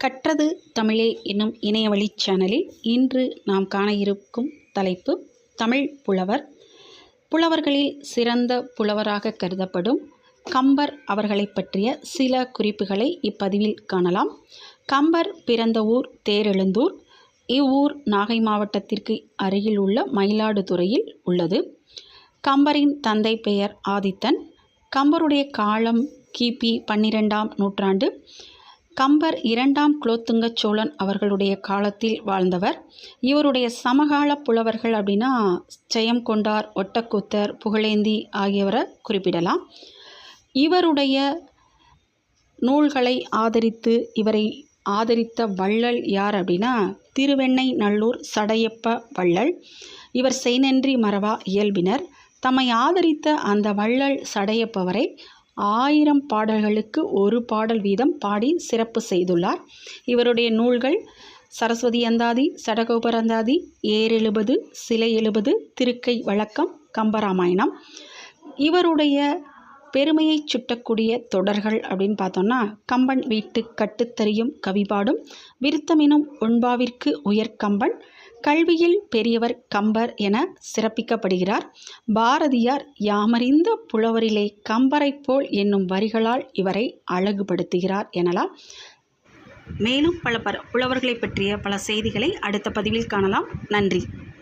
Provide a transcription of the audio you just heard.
கற்றது தமிழே என்னும் இணையவழி சேனலில் இன்று நாம் காண இருக்கும் தலைப்பு தமிழ் புலவர். புலவர்களில் சிறந்த புலவராக கருதப்படும் கம்பர் அவர்களை பற்றிய சில குறிப்புகளை இப்பதிவில் காணலாம். கம்பர் பிறந்த ஊர் தேரெழுந்தூர். இவ்வூர் நாகை மாவட்டத்திற்கு அருகில் உள்ள மயிலாடுதுறையில் உள்ளது. கம்பரின் தந்தை பெயர் ஆதித்தன். கம்பருடைய காலம் கிபி 12ஆம் நூற்றாண்டு. கம்பர் 2ஆம் குலோத்துங்க சோழன் அவர்களுடைய காலத்தில் வாழ்ந்தவர். இவருடைய சமகால புலவர்கள் அப்படின்னா ஜெயங்கொண்டார், ஒட்டக்கூத்தர், புகழேந்தி ஆகியவரை குறிப்பிடலாம். இவருடைய நூல்களை இவரை ஆதரித்த வள்ளல் யார் அப்படின்னா திருவெண்ணை நல்லூர் சடையப்ப வள்ளல். இவர் செய்நன்றி மறவா இயல்பினர். தம்மை ஆதரித்த அந்த வள்ளல் சடையப்பவரை 1000 பாடல்களுக்கு ஒரு பாடல் வீதம் பாடி சிறப்பு செய்துள்ளார். இவருடைய நூல்கள் சரஸ்வதி அந்தாதி, சடகோபர் அந்தாதி, ஏர் 70, சிலை 70, திருக்கை வழக்கம், கம்பராமாயணம். இவருடைய பெருமையை சுட்டக்கூடிய தொடர்கள் அப்படின்னு பார்த்தோம்னா கம்பன் வீட்டு கட்டுத்தறியும் கவிபாடும், விருத்தமெனும் ஒன்பாவிற்கு உயர்கம்பன், கல்வியில் பெரியவர் கம்பர் என சிறப்பிக்கப்படுகிறார். பாரதியார் யாமறிந்த புலவரிலே கம்பரை போல் என்னும் வரிகளால் இவரை அழகுபடுத்துகிறார் எனலாம். மேலும் பல புலவர்களை பற்றிய பல செய்திகளை அடுத்த பதிவில் காணலாம். நன்றி.